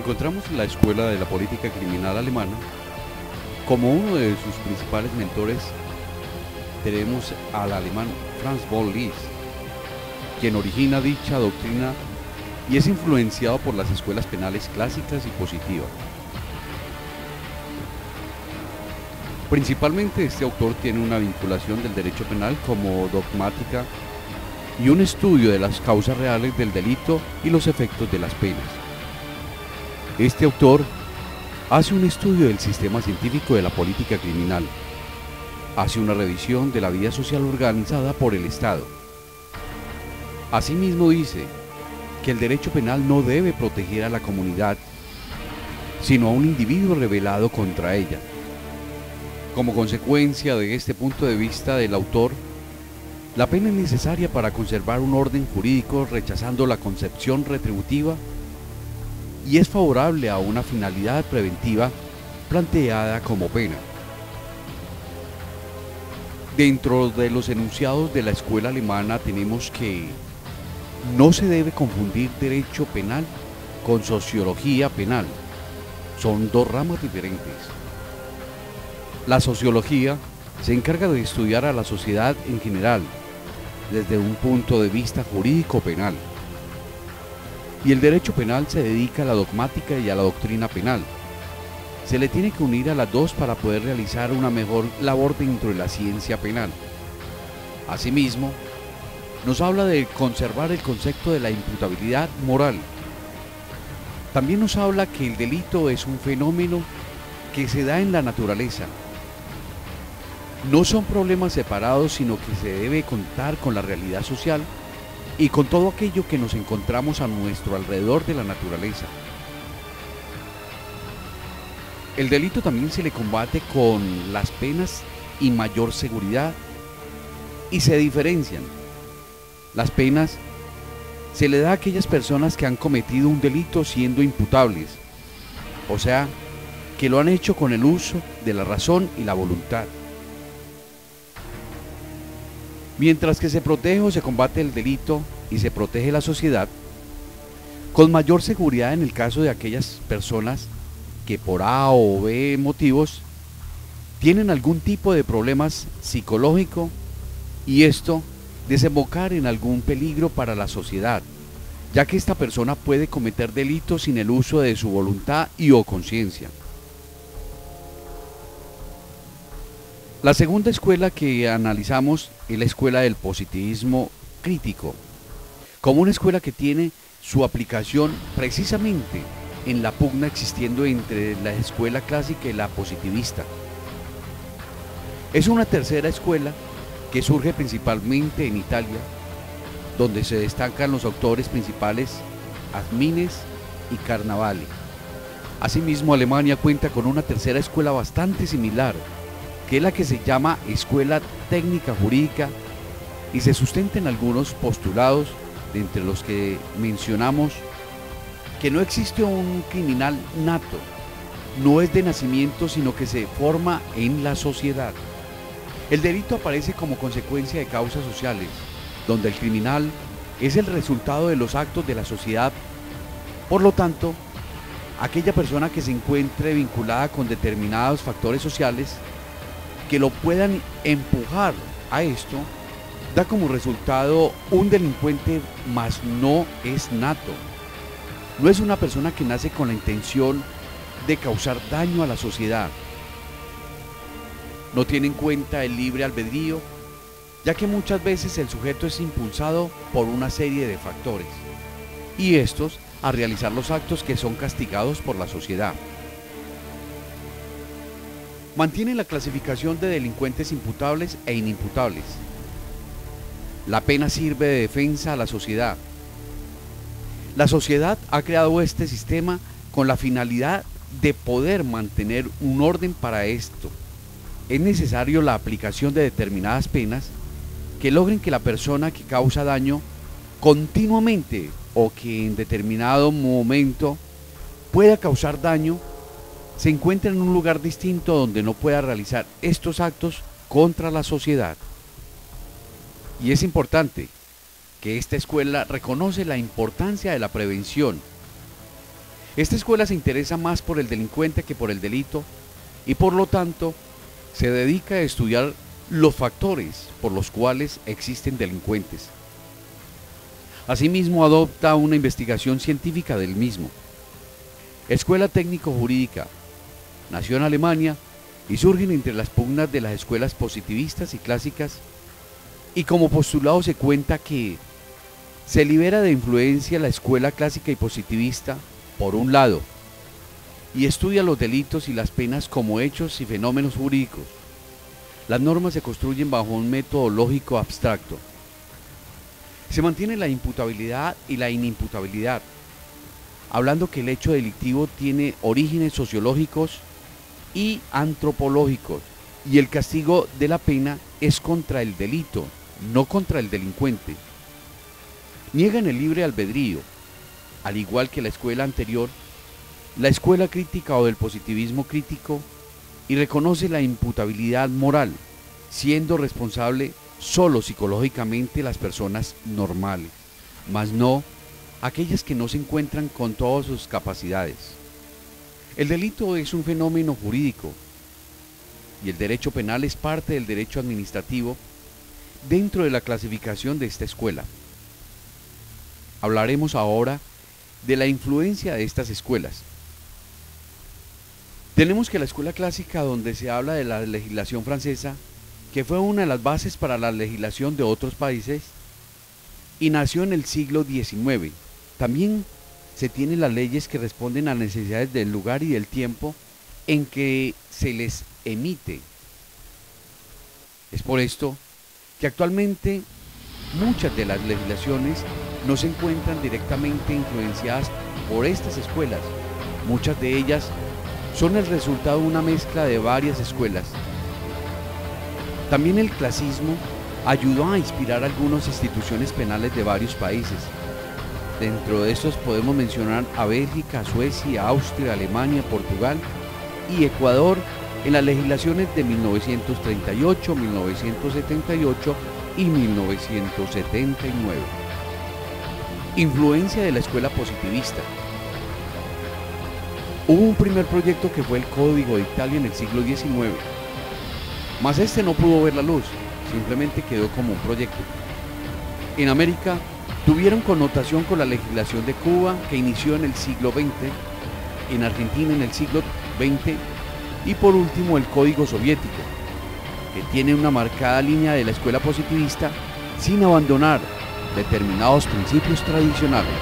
Encontramos en la Escuela de la Política Criminal Alemana, como uno de sus principales mentores, tenemos al alemán Franz von Liszt, quien origina dicha doctrina y es influenciado por las escuelas penales clásicas y positivas. Principalmente este autor tiene una vinculación del derecho penal como dogmática y un estudio de las causas reales del delito y los efectos de las penas. Este autor hace un estudio del sistema científico de la política criminal, hace una revisión de la vida social organizada por el Estado. Asimismo dice que el derecho penal no debe proteger a la comunidad, sino a un individuo rebelado contra ella. Como consecuencia de este punto de vista del autor, la pena es necesaria para conservar un orden jurídico rechazando la concepción retributiva y es favorable a una finalidad preventiva planteada como pena. Dentro de los enunciados de la escuela alemana tenemos que no se debe confundir derecho penal con sociología penal. Son dos ramas diferentes. La sociología se encarga de estudiar a la sociedad en general, desde un punto de vista jurídico penal. Y el derecho penal se dedica a la dogmática y a la doctrina penal. Se le tiene que unir a las dos para poder realizar una mejor labor dentro de la ciencia penal. Asimismo, nos habla de conservar el concepto de la imputabilidad moral. También nos habla que el delito es un fenómeno que se da en la naturaleza. No son problemas separados, sino que se debe contar con la realidad social y con todo aquello que nos encontramos a nuestro alrededor de la naturaleza. El delito también se le combate con las penas y mayor seguridad y se diferencian. Las penas se le da a aquellas personas que han cometido un delito siendo imputables, o sea, que lo han hecho con el uso de la razón y la voluntad. Mientras que se protege o se combate el delito y se protege la sociedad, con mayor seguridad en el caso de aquellas personas que por A o B motivos tienen algún tipo de problemas psicológico y esto desembocar en algún peligro para la sociedad, ya que esta persona puede cometer delitos sin el uso de su voluntad y o conciencia. La segunda escuela que analizamos es la escuela del positivismo crítico, como una escuela que tiene su aplicación precisamente en la pugna existiendo entre la escuela clásica y la positivista. Es una tercera escuela que surge principalmente en Italia, donde se destacan los autores principales Admines y Carnavale. Asimismo, Alemania cuenta con una tercera escuela bastante similar, que es la que se llama Escuela Técnica Jurídica y se sustenta en algunos postulados, de entre los que mencionamos que no existe un criminal nato, no es de nacimiento, sino que se forma en la sociedad. El delito aparece como consecuencia de causas sociales, donde el criminal es el resultado de los actos de la sociedad. Por lo tanto, aquella persona que se encuentre vinculada con determinados factores sociales que lo puedan empujar a esto, da como resultado un delincuente, mas no es nato. No es una persona que nace con la intención de causar daño a la sociedad. No tiene en cuenta el libre albedrío, ya que muchas veces el sujeto es impulsado por una serie de factores, y estos a realizar los actos que son castigados por la sociedad. Mantiene la clasificación de delincuentes imputables e inimputables. La pena sirve de defensa a la sociedad. La sociedad ha creado este sistema con la finalidad de poder mantener un orden para esto. Es necesario la aplicación de determinadas penas que logren que la persona que causa daño continuamente o que en determinado momento pueda causar daño se encuentre en un lugar distinto donde no pueda realizar estos actos contra la sociedad. Y es importante que esta escuela reconoce la importancia de la prevención Esta escuela se interesa más por el delincuente que por el delito y por lo tanto se dedica a estudiar los factores por los cuales existen delincuentes. Asimismo, adopta una investigación científica del mismo. Escuela Técnico-Jurídica. Nació en Alemania y surgen entre las pugnas de las escuelas positivistas y clásicas, y como postulado se cuenta que se libera de influencia la escuela clásica y positivista, por un lado, y estudia los delitos y las penas como hechos y fenómenos jurídicos. Las normas se construyen bajo un método lógico abstracto. Se mantiene la imputabilidad y la inimputabilidad, hablando que el hecho delictivo tiene orígenes sociológicos y antropológicos, y el castigo de la pena es contra el delito, no contra el delincuente. Niegan el libre albedrío, al igual que la escuela anterior, la escuela crítica o del positivismo crítico, y reconoce la imputabilidad moral, siendo responsable solo psicológicamente las personas normales, mas no aquellas que no se encuentran con todas sus capacidades. El delito es un fenómeno jurídico y el derecho penal es parte del derecho administrativo dentro de la clasificación de esta escuela. Hablaremos ahora de la influencia de estas escuelas. Tenemos que la escuela clásica, donde se habla de la legislación francesa, que fue una de las bases para la legislación de otros países y nació en el siglo XIX. También se tienen las leyes que responden a las necesidades del lugar y del tiempo en que se les emite. Es por esto que actualmente muchas de las legislaciones no se encuentran directamente influenciadas por estas escuelas. Muchas de ellas son el resultado de una mezcla de varias escuelas. También el clasismo ayudó a inspirar algunas instituciones penales de varios países. Dentro de estos podemos mencionar a Bélgica, Suecia, Austria, Alemania, Portugal y Ecuador en las legislaciones de 1938, 1978 y 1979. Influencia de la escuela positivista. Hubo un primer proyecto que fue el Código de Italia en el siglo XIX, mas este no pudo ver la luz, simplemente quedó como un proyecto. En América tuvieron connotación con la legislación de Cuba, que inició en el siglo XX, en Argentina en el siglo XX, y por último el Código Soviético, que tiene una marcada línea de la escuela positivista sin abandonar determinados principios tradicionales.